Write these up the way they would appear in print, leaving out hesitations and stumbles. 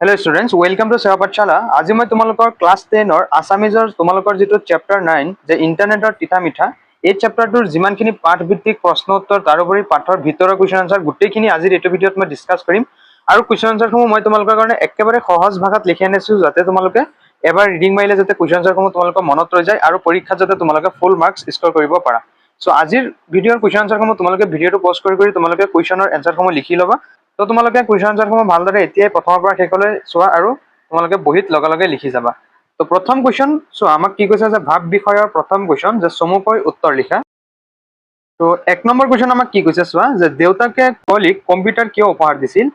Hello students, welcome to Seva Pathshala. আজি মই তোমালোকৰ ক্লাছ 10 ৰ আসামিজৰ তোমালোকৰ যেটো চেপ্টাৰ 9 যে ইন্টাৰনেটৰ তিতা মিঠা এই চেপ্টাৰটোৰ যিমানখিনি পাঠ ভিত্তিক প্ৰশ্ন উত্তৰ তাৰোপৰি পাঠৰ ভিতৰৰ কোৱেশ্চন আনসাৰ গোটেইখিনি আজিৰ এই ভিডিঅ'ত মই ডিসকাস কৰিম আৰু কোৱেশ্চন আনসাৰসমূহ মই তোমালোকৰ কাৰণে একেবাৰে সহজ ভাষাত লিখি আনিছো যাতে তোমালোকে এবাৰ ৰিডিং মাৰিলে যাতে কোৱেশ্চন আনসাৰসমূহ তোমালোকৰ মনত ৰৈ যায় আৰু পৰীক্ষাত যাতে তোমালোকে ফুল মাৰ্কস স্কোৰ কৰিব পাৰা সো আজিৰ ভিডিঅ'ৰ কোৱেশ্চন আনসাৰসমূহ তোমালোকে ভিডিঅ'টো পজ কৰি তোমালোকে কোৱেশ্চনৰ এনসাৰসমূহ লিখি ল'বা তো তোমালোকে কোৱেশ্চন আনসাৰসমূহ ভালদৰে এতিয়াই প্ৰথমৰ পৰা শেষলৈ চোৱা আৰু তোমালোকে বহিত লগে লিখি যাবা তো প্ৰথম কোৱেশ্চন সো আমাক কি কৈছে যে ভাব বিষয়ৰ প্ৰথম কোৱেশ্চন যে চমুকৈ উত্তৰ লিখা তো এক নম্বৰ কোৱেশ্চন আমাক কি কৈছে চোৱা যে দেউতাকে কুঁৱলীক কম্পিউটাৰ কিয় উপহাৰ দিছিল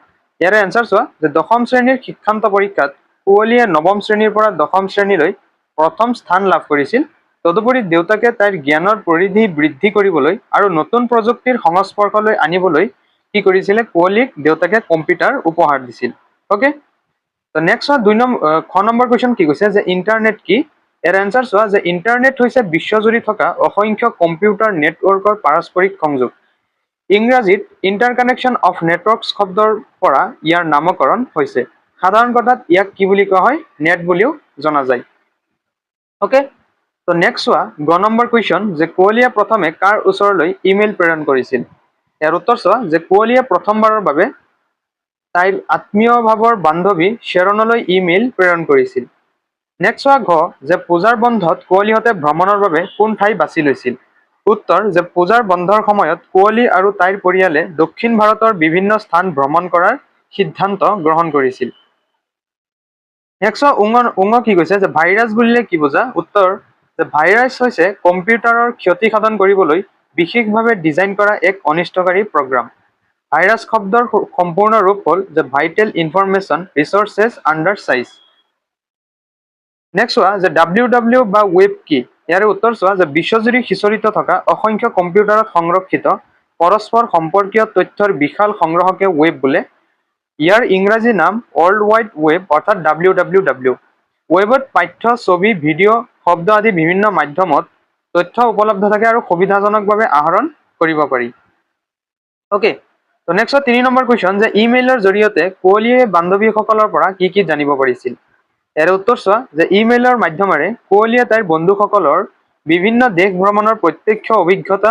ইয়াৰ এনসাৰ চোৱা যে দশম শ্ৰেণীৰ শিক্ষান্ত পৰীক্ষাত কুঁৱলীয়ে নৱম শ্ৰেণীৰ পৰা দশম শ্ৰেণীলৈ প্ৰথম স্থান লাভ কৰিছিল তদুপৰি দেউতাকে তাইৰ জ্ঞানৰ পৰিধি বৃদ্ধি কৰিবলৈ আৰু নতুন প্ৰযুক্তিৰ সংস্পৰ্শলৈ আনিবলৈ কি কৰিছিলে কুঁৱলীক দেউতাকে কম্পিউটাৰ উপহাৰ দিছিল ওকে তো নেক্সট দুই নম্বৰ কোৱেশ্চন কি কৈছে যে ইন্টাৰনেট কি এৰ এনসাৰ চোৱা যে ইন্টাৰনেট হৈছে বিশ্বজুৰি থকা অসংখ্য কম্পিউটাৰ নেটৱৰ্কৰ পাৰস্পৰিক সংযোগ ইংৰাজীত ইন্টাৰকানেকশ্যন অফ নেটৱৰ্কছ শব্দৰ পৰা ইয়াৰ নামকৰণ হৈছে সাধাৰণ কথাত ইয়াক কি বুলি কোৱা হয় নেট বুলিও জনা যায় ওকে তো নেক্সট চোৱা গ নম্বৰ কোৱেশ্চন যে কুঁৱলীয়ে প্ৰথমে কাৰ ওচৰলৈ ইমেইল প্ৰেৰণ কৰিছিল ইয়াৰ উত্তৰ চোৱা যে কুঁৱলীয়ে প্ৰথমবাৰৰ বাবে তাইৰ আত্মীয় ভাৱৰ বান্ধৱী শ্বেৰণলৈ ইমেইল প্ৰেৰণ কৰিছিল নেক্সট চোৱা ঘ যে পূজাৰ বন্ধত কুঁৱলীহঁতে ভ্ৰমণৰ বাবে কোন ঠাই বাছি লৈছিল উত্তৰ যে পূজাৰ বন্ধৰ সময়ত কুঁৱলী আৰু তাইৰ পৰিয়ালে দক্ষিণ ভাৰতৰ বিভিন্ন স্থান ভ্ৰমণ কৰাৰ সিদ্ধান্ত গ্ৰহণ কৰিছিল নেক্সট উঙ কি কৈছে যে ভাইৰাছ বুলিলে কি বুজা উত্তৰ যে ভাইৰাছ হৈছে কম্পিউটাৰৰ ক্ষতি সাধন কৰিবলৈ বিশেষভাৱে ডিজাইন কৰা এক অনিষ্টকাৰী প্ৰগ্ৰাম ভাইৰাছ শব্দৰ সম্পূৰ্ণ ৰূপ হ'ল যে vital information resources under size next চোৱা যে WW বা ৱেব কি ইয়াৰে উত্তৰ চোৱা যে বিশ্বজুৰি সিঁচৰিত থকা অসংখ্য কম্পিউটাৰত সংৰক্ষিত পৰস্পৰ সম্পৰ্কীয় তথ্যৰ বিশাল সংগ্ৰহকে ৱেব বোলে ইয়াৰ ইংৰাজী নাম ৱৰ্ল্ড ৱাইড ৱেব অৰ্থাৎ WWW ৱেবত পাঠ্য ছবি ভিডিঅ' শব্দ আদি বিভিন্ন মাধ্যমত তথ্য উপলব্ধ থাকে আৰু সুবিধাজনকভাৱে আহৰণ কৰিব পাৰি ওকে তো নেক্সট 3 নম্বৰ কোৱেশ্চন যে ইমেইলৰ জৰিয়তে কুঁৱলীয়ে বান্ধৱীসকলৰ পৰা কি জানিব পাৰিছিল ইয়াৰ উত্তৰ চোৱা যে ইমেইলৰ মাধ্যমেৰে কুঁৱলীয়ে তাইৰ বন্ধুসকলৰ বিভিন্ন দেশ ভ্ৰমণৰ প্ৰত্যক্ষ অভিজ্ঞতা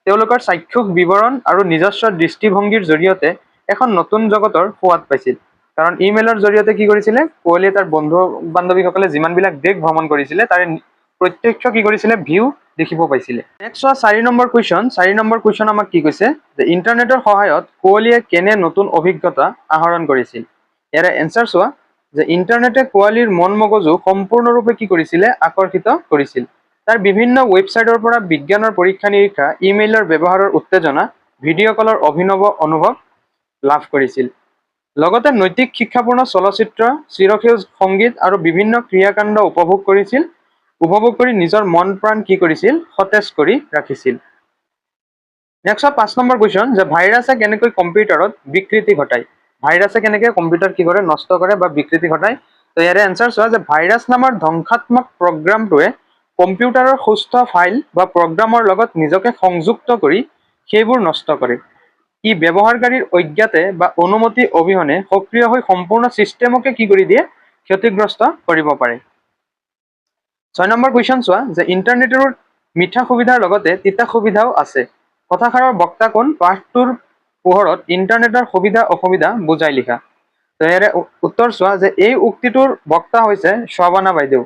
তেওঁলোকৰ চাক্ষুষ বিৱৰণ আৰু নিজস্ব দৃষ্টিভংগীৰ জৰিয়তে এখন নতুন জগতৰ সোৱাদ পাইছিল কাৰণ ইমেইলৰ জৰিয়তে কি কৰিছিলে কুঁৱলীয়ে তাৰ বন্ধু বান্ধৱীসকলে যিমানবিলাক দেশ ভ্ৰমণ কৰিছিলে তাৰে প্ৰত্যক্ষ কি কৰিছিলে ভিউ দেখিব পাইছিলে নেক্সট 4 নম্বৰ কুৱেশ্চন আমাক কি কৈছে যে ইন্টাৰনেটৰ সহায়ত কুঁৱলীয়ে কেনে নতুন অভিজ্ঞতা আহৰণ কৰিছিল ইয়াৰ এনসাৰ চোৱা যে ইন্টাৰনেটে কুঁৱলীৰ মন মগজু সম্পূৰ্ণৰূপে কি কৰিছিলে আকৰ্ষিত কৰিছিল তাৰ বিভিন্ন ৱেবছাইটৰ পৰা বিজ্ঞানৰ পৰীক্ষা নিৰীক্ষা ইমেইলৰ ব্যৱহাৰৰ উত্তেজনা ভিডিঅ' কলৰ অভিনৱ অনুভৱ লাভ কৰিছিল লগতে নৈতিক শিক্ষাপূৰ্ণ চলচ্চিত্ৰ চিৰসেউজ সংগীত আৰু বিভিন্ন ক্ৰিয়াকাণ্ড উপভোগ কৰি নিজৰ মন প্ৰাণ কি কৰিছিল সতেজ কৰি ৰাখিছিল নেক্সট 5 নম্বৰ কোৱেশ্চন যে ভাইৰাছে কেনেকৈ কম্পিউটাৰত বিকৃতি ঘটায় ভাইৰাছে কেনেকৈ কম্পিউটাৰ কি কৰে নষ্ট কৰে বা বিকৃতি ঘটায় তো ইয়াৰে এনসাৰ চোৱা যে ভাইৰাছ নামৰ ধ্বংসাত্মক প্ৰগ্ৰামটোৱে কম্পিউটাৰৰ সুস্থ ফাইল বা প্ৰগ্ৰামৰ লগত নিজকে সংযুক্ত কৰি সেইবোৰ নষ্ট কৰে ই ব্যৱহাৰকাৰীৰ অজ্ঞাতে বা অনুমতি অবিহনে সক্ৰিয় হৈ সম্পূৰ্ণ সিস্টেমকে কি কৰি দিয়ে ক্ষতিগ্ৰস্ত কৰিব পাৰে 6 নম্বৰ কোৱেশ্চন চোৱা যে ইন্টাৰনেটৰ মিঠা সুবিধাৰ লগতে তিতা সুবিধাও আছে কথাষাৰৰ বক্তা কোন পাঠটোৰ পোহৰত ইন্টাৰনেটৰ সুবিধা অসুবিধা বুজাই লিখা তো ইয়াৰে উত্তৰ চোৱা যে এই উক্তিটোৰ বক্তা হৈছে শোভানা বাইদেউ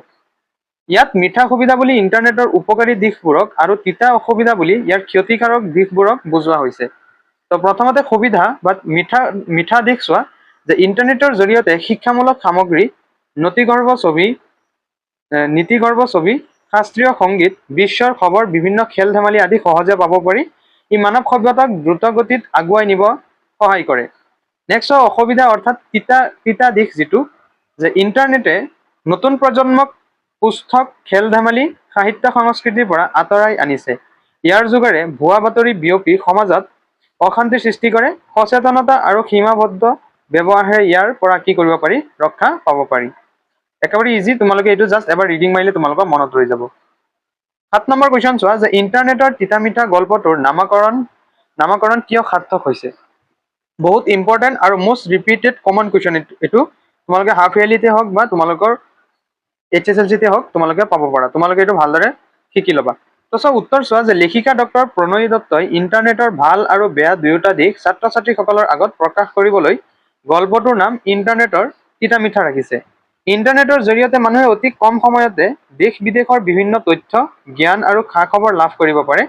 ইয়াত মিঠা সুবিধা বুলি ইন্টাৰনেটৰ উপকাৰী দিশবোৰক আৰু তিতা অসুবিধা বুলি ইয়াৰ ক্ষতিকাৰক দিশবোৰক বুজোৱা হৈছে তো প্ৰথমতে সুবিধা বা মিঠা দিশ চোৱা যে ইন্টাৰনেটৰ জৰিয়তে শিক্ষামূলক সামগ্ৰী নীতিগৰ্ভ ছবি শাস্ত্ৰীয় সংগীত বিশ্বৰ খবৰ বিভিন্ন খেল ধেমালি আদি সহজে পাব পাৰি ই মানৱ সভ্যতাক দ্ৰুত গতিত আগুৱাই নিব সহায় কৰে নেক্সট অসুবিধা অৰ্থাৎ তিতা দিশ যেটো যে ইন্টাৰনেটে নতুন প্ৰজন্মক পুস্তক খেল ধেমালি সাহিত্য সংস্কৃতিৰ পৰা আঁতৰাই আনিছে ইয়াৰ যোগেৰে ভুৱা বাতৰি বিয়পি সমাজত অশান্তি সৃষ্টি কৰে সচেতনতা আৰু সীমাবদ্ধ ব্যৱহাৰে ইয়াৰ পৰা কি কৰিব পাৰি ৰক্ষা পাব পাৰি একেবাৰে ইজি তোমালোকে এটো জাস্ট এবাৰ ৰিডিং মাৰিলে তোমালোকৰ মনত ৰৈ যাব 7 নম্বৰ কোৱেশ্চন চোৱা যে ইন্টাৰনেটৰ তিতা মিঠা গল্পটোৰ নামকৰণ কিয় সাৰ্থক হৈছে বহুত ইম্পৰ্টেন্ট আৰু মোস্ট ৰিপিটেড কমন কোৱেশ্চন এটো তোমালোকে হাফ ইয়াৰলিতে হওক বা তোমালোকৰ HSLCতে হওক তোমালোকে পাব পাৰা। তোমালোকে এইটো ভালদৰে শিকি ল'বা। তো চোৱা উত্তৰ চোৱা যে লেখিকা ডক্টৰ প্ৰণয়ী দত্তই ইণ্টাৰনেটৰ ভাল আৰু বেয়া দুয়োটা দিশ ছাত্ৰ ছাত্ৰীসকলৰ আগত প্ৰকাশ কৰিবলৈ গল্পটোৰ নাম ইণ্টাৰনেটৰ তিতা মিঠা ৰাখিছে। ইণ্টাৰনেটৰ জৰিয়তে মানুহে অতি কম সময়তে দেশ বিদেশৰ বিভিন্ন তথ্য জ্ঞান আৰু খা খবৰ লাভ কৰিব পাৰে।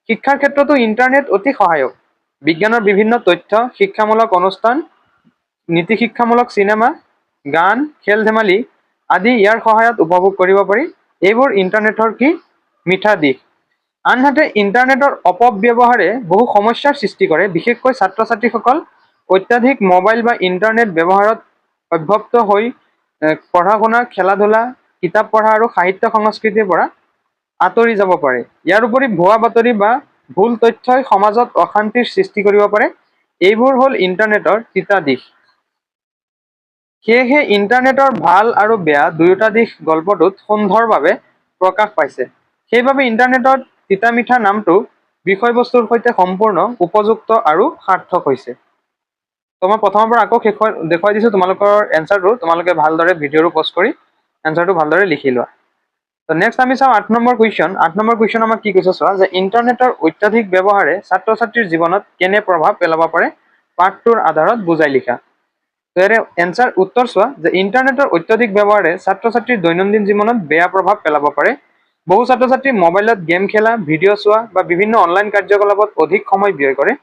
শিক্ষাৰ ক্ষেত্ৰতো ইণ্টাৰনেট অতি সহায়ক। বিজ্ঞানৰ বিভিন্ন তথ্য শিক্ষামূলক অনুষ্ঠান নীতি শিক্ষামূলক চিনেমা গান খেল ধেমালি আদি ইয়াৰ সহায়ত উপভোগ কৰিব পাৰি। এইবোৰ ইণ্টাৰনেটৰ কি মিঠা দিশ। আনহাতে ইণ্টাৰনেটৰ অপব্যৱহাৰে বহু সমস্যাৰ সৃষ্টি কৰে। বিশেষকৈ ছাত্ৰ ছাত্ৰীসকল অত্যাধিক মোবাইল বা ইণ্টাৰনেট ব্যৱহাৰত অভ্যস্ত হৈ পঢ়া শুনা খেলা ধূলা কিতাপ পঢ়া আৰু সাহিত্য সংস্কৃতিৰ পৰা আঁতৰি যাব পাৰে। ইয়াৰ উপৰি ভুৱা বাতৰি বা ভুল তথ্যই সমাজত অশান্তিৰ সৃষ্টি কৰিব পাৰে। এইবোৰ হ'ল ইণ্টাৰনেটৰ তিতা দিশ। সেয়েহে ইণ্টাৰনেটৰ ভাল আৰু বেয়া দুয়োটা দিশ গল্পটোত সুন্দৰভাৱে প্ৰকাশ পাইছে। সেইবাবে ইণ্টাৰনেটৰ তিতা মিঠা নামটো বিষয়বস্তুৰ সৈতে সম্পূৰ্ণ উপযুক্ত আৰু সাৰ্থক হৈছে। তো মই প্ৰথমৰ পৰা আকৌ দেখুৱাই দিছোঁ তোমালোকৰ এনচাৰটো। তোমালোকে ভালদৰে ভিডিঅ'টো পজ কৰি এনচাৰটো ভালদৰে লিখি লোৱা। তো নেক্সট আমি চাওঁ 8 নম্বৰ কুৱেশ্যন। 8 নম্বৰ কুৱেশ্যন আমাক কি কৈছে চোৱা যে ইণ্টাৰনেটৰ অত্যাধিক ব্যৱহাৰে ছাত্ৰ ছাত্ৰীৰ জীৱনত কেনে প্ৰভাৱ পেলাব পাৰে পাঠটোৰ আধাৰত বুজাই লিখা। তো ইয়াৰে এনচাৰ উত্তৰ চোৱা যে ইণ্টাৰনেটৰ অত্যাধিক ব্যৱহাৰে ছাত্ৰ ছাত্ৰীৰ দৈনন্দিন জীৱনত বেয়া প্ৰভাৱ পেলাব পাৰে। বহু ছাত্ৰ ছাত্ৰী মোবাইলত গেম খেলা ভিডিঅ' চোৱা বা বিভিন্ন অনলাইন কাৰ্যকলাপত অধিক সময় ব্যয় কৰে।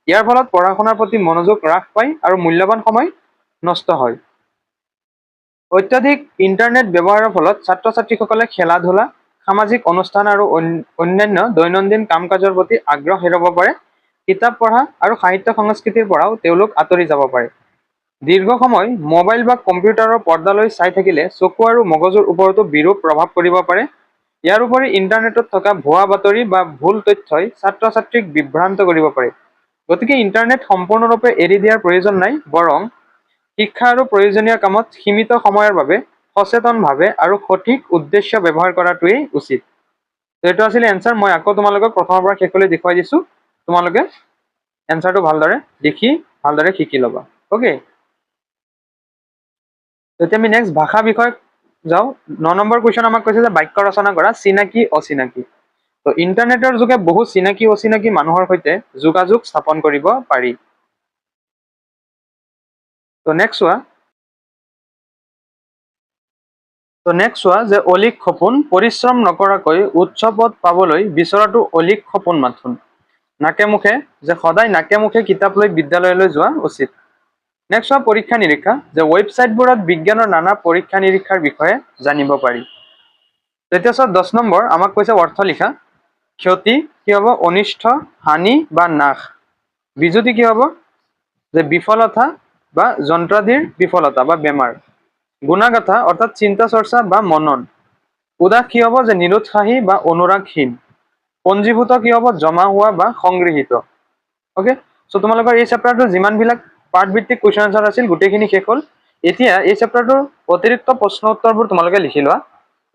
ইয়াৰ ফলত পঢ়া শুনাৰ প্ৰতি মনোযোগ হ্ৰাস পায় আৰু মূল্যৱান সময় নষ্ট হয়। অত্যাধিক ইণ্টাৰনেট ব্যৱহাৰৰ ফলত ছাত্ৰ ছাত্ৰীসকলে খেলা ধূলা সামাজিক অনুষ্ঠান আৰু অন্যান্য দৈনন্দিন কাম কাজৰ প্ৰতি আগ্ৰহ হেৰুৱাব পাৰে। কিতাপ পঢ়া আৰু সাহিত্য সংস্কৃতিৰ পৰাও তেওঁলোক আঁতৰি যাব পাৰে। দীৰ্ঘ সময় মোবাইল বা কম্পিউটাৰৰ পৰ্দালৈ চাই থাকিলে চকু আৰু মগজুৰ ওপৰতো বিৰূপ প্ৰভাৱ পৰিব পাৰে। ইয়াৰ উপৰি ইণ্টাৰনেটত থকা ভুৱা বাতৰি বা ভুল তথ্যই ছাত্ৰ ছাত্ৰীক বিভ্ৰান্ত কৰিব পাৰে। গতিকে ইণ্টাৰনেট সম্পূৰ্ণৰূপে এৰি দিয়াৰ প্ৰয়োজন নাই, বৰং শিক্ষা আৰু প্ৰয়োজনীয় কামত সীমিত সময়ৰ বাবে সচেতনভাৱে আৰু সঠিক উদ্দেশ্য ব্যৱহাৰ কৰাটোৱেই উচিত। এইটো আছিলে এনচাৰ। মই আকৌ তোমালোকক প্ৰথমৰ পৰা শেষলৈ দেখুৱাই দিছোঁ। তোমালোকে এনচাৰটো ভালদৰে দেখি ভালদৰে শিকি ল'বা। অ'কে, তেতিয়া আমি নেক্সট ভাষা বিষয়ত যাওঁ। 9 নম্বৰ কুৱেশ্যন আমাক কৈছে যে বাক্য ৰচনা কৰা চিনাকি অচিনাকি। তো ইণ্টাৰনেটৰ যোগে বহু চিনাকি অচিনাকি মানুহৰ সৈতে যোগাযোগ স্থাপন কৰিব পাৰি। তো নেক্সট চোৱা যে অলিক সপোন পৰিশ্ৰম নকৰাকৈ উচ্চ পদ পাবলৈ বিচৰাটো অলিক সপোন মাথোন। নাকে মুখে যে সদায় নাকে মুখে কিতাপ লৈ বিদ্যালয়লৈ যোৱা উচিত। নেক্সট চোৱা পৰীক্ষা নিৰীক্ষা যে ৱেবছাইটবোৰত বিজ্ঞানৰ নানা পৰীক্ষা নিৰীক্ষাৰ বিষয়ে জানিব পাৰি। তেতিয়া চোৱা 10 নম্বৰ আমাক কৈছে অৰ্থ লিখা। ক্ষতি কি হ'ব অনিষ্ট হানি বা নাশ। বিজুতি কি হ'ব যে বিফলতা বা যন্ত্ৰাদিৰ বিফলতা বা বেমাৰ। গুণাগাথা অৰ্থাৎ চিন্তা চৰ্চা বা মনন। উদাস কি হ'ব যে নিৰুৎসাহী বা অনুৰাগহীন। পঞ্জীভূত কি হ'ব জমা হোৱা বা সংগৃহীত। অ'কে, চ' তোমালোকৰ এই চেপ্টাৰটো যিমানবিলাক পাঠভিত্তিক কুৱেশ্যন আনচাৰ আছিল গোটেইখিনি শেষ হ'ল। এতিয়া এই চেপ্টাৰটোৰ অতিৰিক্ত প্ৰশ্ন উত্তৰবোৰ তোমালোকে লিখি লোৱা।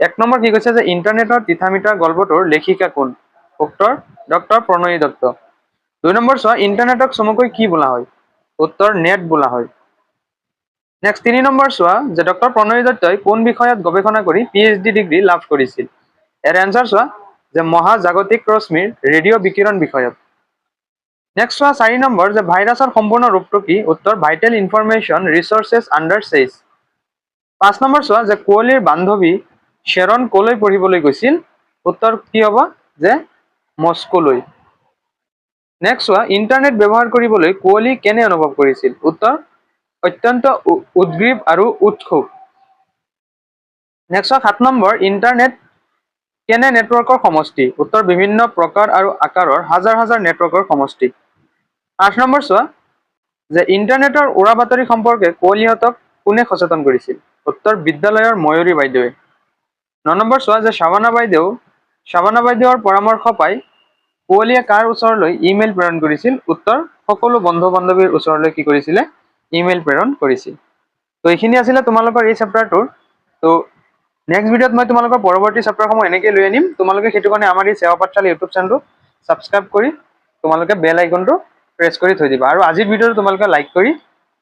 1 নম্বৰ কি কৈছে যে ইণ্টাৰনেটৰ তিতা মিঠা গল্পটোৰ লেখিকা কোন? উত্তৰ ডক্টৰ প্ৰণয়ী দত্ত। 2 নম্বৰ চোৱা ইণ্টাৰনেটক চমুকৈ কি বোলা হয়? উত্তৰ নেট বোলা হয়। নেক্সট 3 নম্বৰ চোৱা যে ডক্টৰ প্ৰণয়ী দত্তই কোন বিষয়ত গৱেষণা কৰি PhD ডিগ্ৰী লাভ কৰিছিল? ইয়াৰ এনচাৰ চোৱা যে মহাজাগতিক ৰশ্মিৰ ৰেডিঅ' বিকিৰণ বিষয়ত। নেক্সট চোৱা 4 নম্বৰ যে ভাইৰাছৰ সম্পূৰ্ণ ৰূপটো কি? উত্তৰ ভাইটেল ইনফৰমেশ্যন ৰিচৰ্চেছ আণ্ডাৰ চেজ। 5 নম্বৰ চোৱা যে কুঁৱলীৰ বান্ধৱী শ্বেৰন ক'লৈ পঢ়িবলৈ গৈছিল? উত্তৰ কি হ'ব যে মস্কোলৈ। নেক্সট চোৱা ইণ্টাৰনেট ব্যৱহাৰ কৰিবলৈ কুঁৱলী কেনে অনুভৱ কৰিছিল? উত্তৰ অত্যন্ত উদ্গ্ৰীৱ আৰু উৎসুক। নেক্সট 7 নম্বৰ ইণ্টাৰনেট কেনে নেটৱৰ্কৰ সমষ্টি? উত্তৰ বিভিন্ন প্ৰকাৰ আৰু আকাৰৰ হাজাৰ হাজাৰ নেটৱৰ্কৰ সমষ্টি। 8 নম্বৰ চোৱা যে ইণ্টাৰনেটৰ উৰা বাতৰি সম্পৰ্কে কুঁৱলীহঁতক কোনে সচেতন কৰিছিল? উত্তৰ বিদ্যালয়ৰ ময়ূৰী বাইদেৱে। 9 নম্বৰ চোৱা যে শাবানা বাইদেউৰ পৰামৰ্শ পাই কুঁৱলীয়ে কাৰ ওচৰলৈ ইমেইল প্ৰেৰণ কৰিছিল? উত্তৰ সকলো বন্ধু বান্ধৱীৰ ওচৰলৈ কি কৰিছিলে? ইমেইল প্ৰেৰণ কৰিছিল। তো এইখিনি আছিলে তোমালোকৰ এই চেপ্টাৰটোৰ। তো নেক্সট ভিডিঅ'ত মই তোমালোকৰ পৰৱৰ্তী চেপ্টাৰসমূহ এনেকৈ লৈ আনিম। তোমালোকে সেইটো কাৰণে আমাৰ এই সেৱা পাঠশালা ইউটিউব চেনেলটো ছাবস্ক্ৰাইব কৰি তোমালোকে বেল আইকনটো প্ৰেছ কৰি থৈ দিবা। আৰু আজিৰ ভিডিঅ'টো তোমালোকে লাইক কৰি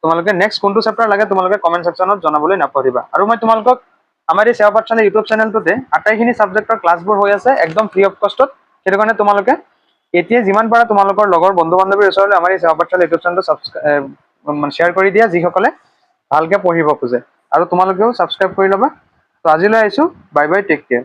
তোমালোকে নেক্সট কোনটো চেপ্টাৰ লাগে তোমালোকে কমেণ্ট ছেকশ্যনত জনাবলৈ নাপাহৰিবা। আৰু মই তোমালোকক আমাৰ এই সেৱা পাঠশালা ইউটিউব চেনেলটোতে আটাইখিনি ছাবজেক্টৰ ক্লাছবোৰ হৈ আছে একদম ফ্ৰী অফ কষ্টত। সেইটো কাৰণে তোমালোকে এতিয়া যিমান পাৰা তোমালোকৰ লগৰ বন্ধু বান্ধৱীৰ ওচৰলৈ আমাৰ এই সেৱা পাঠশালা ইউটিউব চেনেলটো শ্বেয়াৰ কৰি দিয়া, যিসকলে ভালকে পঢ়িব খোজে। আৰু তোমালোকেও ছাবস্ক্ৰাইব কৰি ল'বা। তো আজিলৈ আহিছোঁ, বাই বাই, টেক কেয়াৰ।